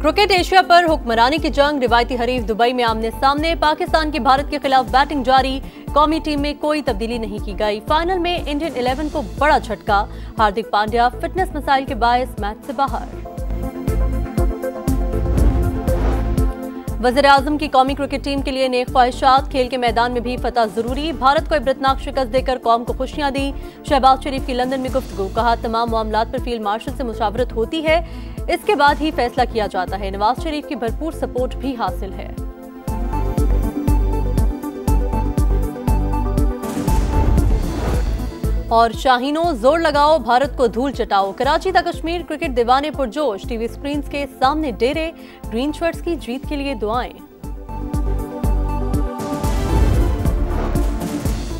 Cricket Asia पर हुक्मरानी की जंग, रिवायती हरीफ दुबई में आमने सामने। पाकिस्तान की भारत के खिलाफ बैटिंग जारी, कौमी टीम में कोई तब्दीली नहीं की गई। फाइनल में इंडियन 11 को बड़ा झटका, हार्दिक पांड्या फिटनेस मसाइल के बायस मैच से बाहर। वज़ीर-ए-आज़म की कौमी क्रिकेट टीम के लिए नेक ख्वाहिशात, खेल के मैदान में भी फतह जरूरी। भारत को इबरतनाक शिकस्त देकर कौम को खुशियां दी। शहबाज शरीफ की लंदन में गुफ्तगू, कहा तमाम मामलात पर फील्ड मार्शल से मुशावरत होती है, इसके बाद ही फैसला किया जाता है। नवाज शरीफ की भरपूर सपोर्ट भी हासिल है। और शाहीनों जोर लगाओ, भारत को धूल चटाओ। कराची तक कश्मीर क्रिकेट दीवाने पुरजोश, टीवी स्क्रीन के सामने डेरे, ग्रीन शर्ट्स की जीत के लिए दुआएं।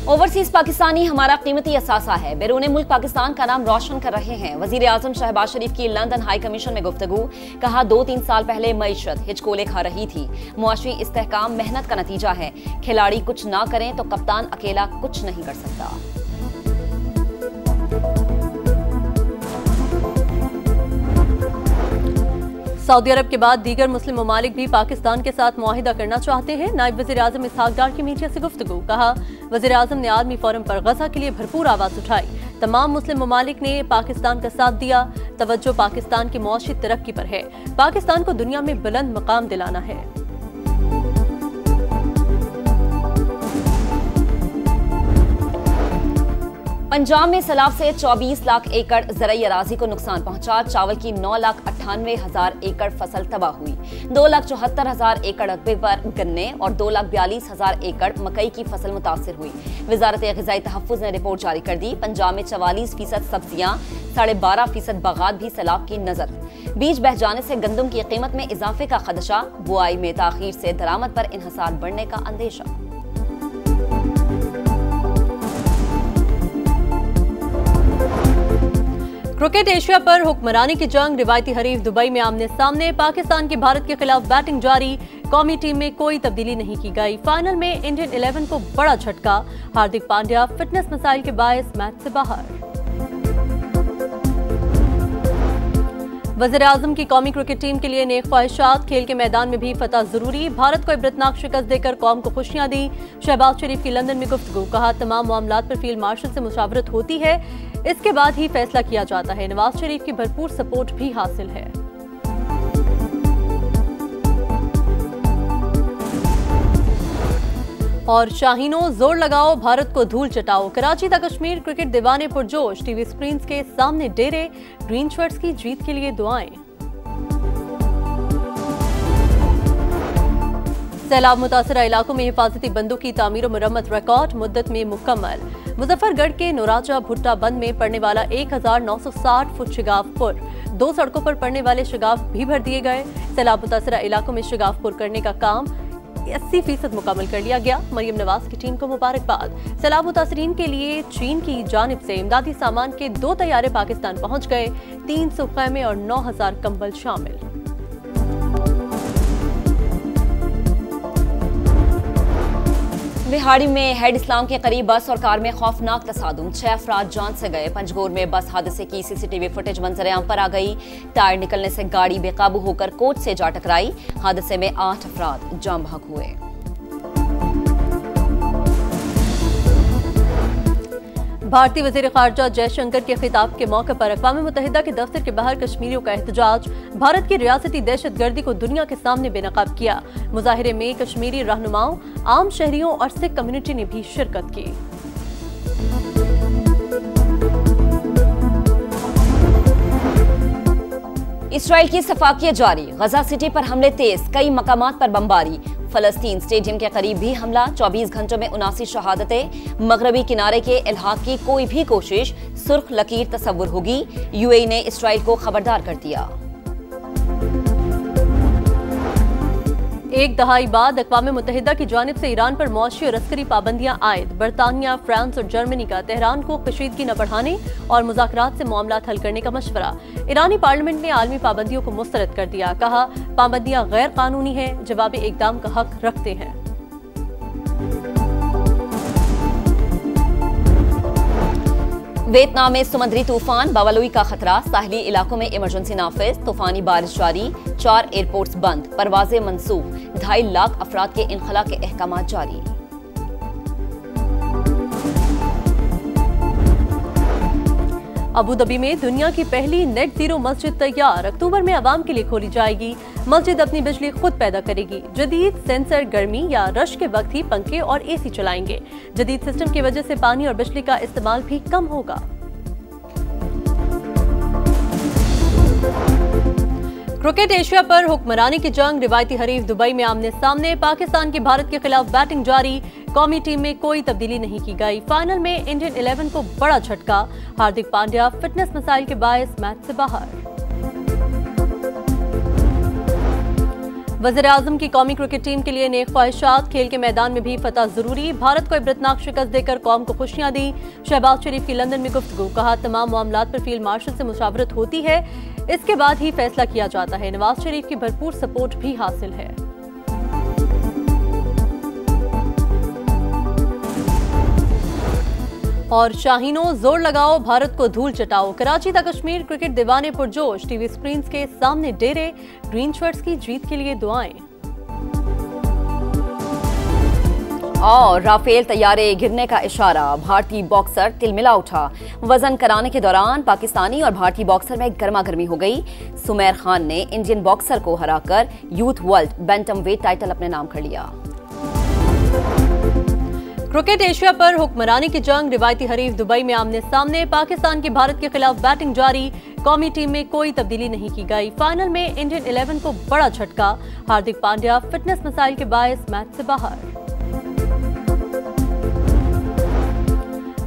ओवरसीज पाकिस्तानी हमारा कीमती असासा है, बैरून मुल्क पाकिस्तान का नाम रोशन कर रहे हैं। वज़ीर-ए-आज़म शहबाज शरीफ की लंदन हाई कमीशन में गुफ्तगू, कहा 2-3 साल पहले मईशत हिचकोले खा रही थी, मुआशी इस्तेहकाम मेहनत का नतीजा है। खिलाड़ी कुछ ना करें तो कप्तान अकेला कुछ नहीं कर सकता। सऊदी अरब के बाद दीगर मुस्लिम ममालिक भी पाकिस्तान के साथ मुआहिदा करना चाहते हैं। नायब वज़ीर-ए-आज़म इसहाक डार की मीडिया से गुफ्तगू, कहा वज़ीर-ए-आज़म ने आर्मी फोरम पर गजा के लिए भरपूर आवाज उठाई। तमाम मुस्लिम ममालिक ने पाकिस्तान का साथ दिया। तवज्जो पाकिस्तान की मुआशी तरक्की पर है, पाकिस्तान को दुनिया में बुलंद मकाम दिलाना है। पंजाब में सैलाब से 24 लाख एकड़ ज़राई अराजी को नुकसान पहुंचा। चावल की 9,98,000 एकड़ फसल तबाह हुई। 2,74,000 एकड़ रकबे पर गन्ने और 2,42,000 एकड़ मकई की फसल मुतासिर हुई। वजारत ग़िज़ाई तहफ़्फ़ुज़ ने रिपोर्ट जारी कर दी। पंजाब में 44% सब्जियां, 12.5% बागात भी सैलाब की नजर। बीज बह जाने से गंदम की कीमत में इजाफे का खदशा, बुआई में ताखीर से दरामद पर इन्हसार बढ़ने का अंदेशा। क्रिकेट एशिया पर हुक्मरानी की जंग, रिवायती हरीफ दुबई में आमने सामने। पाकिस्तान की भारत के खिलाफ बैटिंग जारी, कौमी टीम में कोई तब्दीली नहीं की गई। फाइनल में इंडियन 11 को बड़ा झटका, हार्दिक पांड्या फिटनेस मसाइल के बायस मैच से बाहर। वज़ीर-ए-आज़म की कौमी क्रिकेट टीम के लिए नेक ख्वाहिशात, खेल के मैदान में भी फतह जरूरी। भारत को इबरतनाक शिकस्त देकर कौम को खुशियां दी। शहबाज शरीफ की लंदन में गुफ्तगू, कहा तमाम मामलात पर फील्ड मार्शल से मुशावरत होती है, इसके बाद ही फैसला किया जाता है। नवाज शरीफ की भरपूर सपोर्ट भी हासिल है। और शाहीनों जोर लगाओ, भारत को धूल चटाओ। कराची तक कश्मीर क्रिकेट दीवाने पुरजोश, टीवी स्क्रीन के सामने डेरे, ग्रीन शर्ट्स की जीत के लिए दुआएं। सैलाब मुतासरा इलाकों में हिफाजती बंदों की तामीर और मुरम्मत रिकॉर्ड मुद्दत में मुकम्मल। मुजफ्फरगढ़ के नौराजा भुट्टा बंद में पड़ने वाला 1960 फुट शिगाफपुर, 2 सड़कों पर पड़ने वाले शिगाफ भी भर दिए गए। सैलाब मुतासरा इलाकों में शिगाफपुर करने का काम 80% मुकम्मल कर लिया गया। मरियम नवाज की टीम को मुबारकबाद। सैलाब मुतासरीन के लिए चीन की जानिब से इमदादी सामान के 2 तैयारे पाकिस्तान पहुंच गए। 300 खैमे और 9,000 कंबल शामिल। बिहाड़ी में हेड इस्लाम के करीब बस और कार में खौफनाक तसादुम, 6 अफराद जान से गए। पंजगोर में बस हादसे की सीसीटीवी फुटेज मंजर-ए-आम पर आ गई। टायर निकलने से गाड़ी बेकाबू होकर कोच से जा टकराई। हादसे में 8 अफराद जान बहक हुए। भारतीय वज़ीर ख़ारजा जयशंकर के खिताब के मौके पर अक़वाम मुत्तहिदा के दफ्तर के बाहर कश्मीरियों का एहतजाज। भारत की रियासती दहशतगर्दी को दुनिया के सामने बेनकाब किया। मुजाहिरे में कश्मीरी रहनुमाओं, आम शहरियों और सिख कम्युनिटी ने भी शिरकत की। इसराइल की सफाकियत जारी, गजा सिटी पर हमले तेज, कई मकामात पर बमबारी। फलस्तीन स्टेडियम के करीब भी हमला, 24 घंटों में 79 शहादतें। मगरबी किनारे के इल्हाक की कोई भी कोशिश सुर्ख लकीर तस्वुर होगी। यूएई ने इसराइल को खबरदार कर दिया। एक दहाई बाद अक़वाम मुत्तहिदा की जानिब से ईरान पर मौशी और अस्करी पाबंदियां आयद। बरतानिया, फ्रांस और जर्मनी का तेहरान को कशीदगी न बढ़ाने और मुज़ाकरात से मामलात हल करने का मशवरा। ईरानी पार्लियामेंट ने आलमी पाबंदियों को मुस्तरद कर दिया, कहा पाबंदियां गैर कानूनी हैं, जवाबी इक़दाम का हक रखते हैं। वियतनाम में समुद्री तूफान बावलुई का खतरा, साहिली इलाकों में इमरजेंसी नाफिज, तूफानी बारिश जारी, 4 एयरपोर्ट्स बंद, परवाजें मंसूख, 2.5 लाख अफराद के इनखला के अहकाम जारी। अबू धाबी में दुनिया की पहली नेट जीरो मस्जिद तैयार, अक्टूबर में आवाम के लिए खोली जाएगी। मस्जिद अपनी बिजली खुद पैदा करेगी। जदीद सेंसर गर्मी या रश के वक्त ही पंखे और एसी चलाएंगे। जदीद सिस्टम की वजह से पानी और बिजली का इस्तेमाल भी कम होगा। क्रिकेट एशिया पर हुक्मरानी की जंग, रिवायती हरीफ दुबई में आमने सामने। पाकिस्तान की भारत के खिलाफ बैटिंग जारी, कौमी टीम में कोई तब्दीली नहीं की गई। फाइनल में इंडियन 11 को बड़ा झटका, हार्दिक पांड्या फिटनेस मसाइल के बायस मैच से बाहर। वज़ीर-ए-आज़म की कौमी क्रिकेट टीम के लिए नेक ख्वाहिशात, खेल के मैदान में भी फतह जरूरी। भारत को इबरतनाक शिकस्त देकर कौम को खुशियां दी। शहबाज शरीफ की लंदन में गुफ्तगू, कहा तमाम मामलात पर फील्ड मार्शल से मुशावरत होती है, इसके बाद ही फैसला किया जाता है। नवाज शरीफ की भरपूर सपोर्ट भी हासिल है। और शाहीनों जोर लगाओ, भारत को धूल चटाओ। कराची तक कश्मीर क्रिकेट दीवाने पुरजोश, टीवी स्क्रीन के सामने डेरे, ग्रीन शर्ट्स की जीत के लिए दुआएं। और राफेल तैयारे गिरने का इशारा, भारतीय बॉक्सर तिलमिला उठा। वजन कराने के दौरान पाकिस्तानी और भारतीय बॉक्सर में गर्मा गर्मी हो गई। सुमेर खान ने इंडियन बॉक्सर को हराकर youth world bantam weight title अपने नाम कर लिया। क्रिकेट एशिया पर हुक्मरानी की जंग, रिवायती हरीफ दुबई में आमने सामने। पाकिस्तान की भारत के खिलाफ बैटिंग जारी, कौमी टीम में कोई तब्दीली नहीं की गई। फाइनल में इंडियन 11 को बड़ा झटका, हार्दिक पांड्या फिटनेस मसाइल के बायस मैच से बाहर।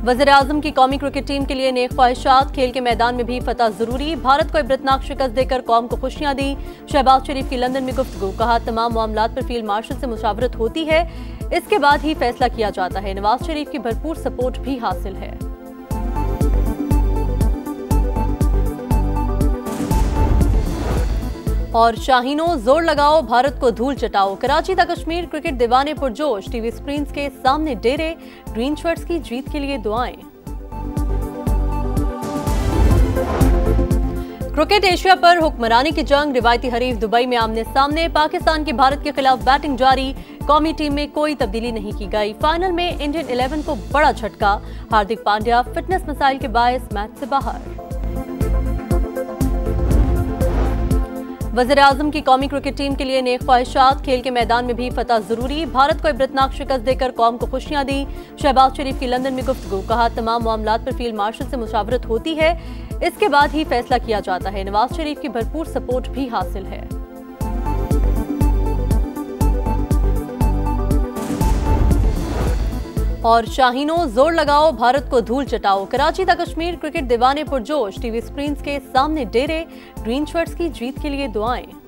वज़ीर-ए-आज़म की कौमी क्रिकेट टीम के लिए नेक ख्वाहिशात, खेल के मैदान में भी फतह जरूरी। भारत को इबरतनाक शिकस्त देकर कौम को खुशियां दी। शहबाज शरीफ की लंदन में गुफ्तगू, कहा तमाम मामलात पर फील्ड मार्शल से मुशावरत होती है, इसके बाद ही फैसला किया जाता है। नवाज शरीफ की भरपूर सपोर्ट भी हासिल है। और शाहीनों जोर लगाओ, भारत को धूल चटाओ। कराची तक कश्मीर क्रिकेट दीवाने पुरजोश, टीवी स्क्रीन के सामने डेरे, ग्रीन शर्ट्स की जीत के लिए दुआएं। क्रिकेट एशिया पर हुक्मरानी की जंग, रिवायती हरीफ दुबई में आमने सामने। पाकिस्तान की भारत के खिलाफ बैटिंग जारी, कौमी टीम में कोई तब्दीली नहीं की गई। फाइनल में इंडियन 11 को बड़ा झटका, हार्दिक पांड्या फिटनेस मसाइल के बायस मैच से बाहर। वज़ीर-ए-आज़म की कौमी क्रिकेट टीम के लिए नेक ख्वाहिशात, खेल के मैदान में भी फतह जरूरी। भारत को इबरतनाक शिकस्त देकर कौम को खुशियां दी। शहबाज शरीफ की लंदन में गुफ्तगू, कहा तमाम मामलात पर फील्ड मार्शल से मुशावरत होती है, इसके बाद ही फैसला किया जाता है। नवाज शरीफ की भरपूर सपोर्ट भी हासिल है। और शाहीनों जोर लगाओ, भारत को धूल चटाओ। कराची तक कश्मीर क्रिकेट दीवाने पुरजोश, टीवी स्क्रीन के सामने डेरे, ग्रीन शर्ट्स की जीत के लिए दुआएं।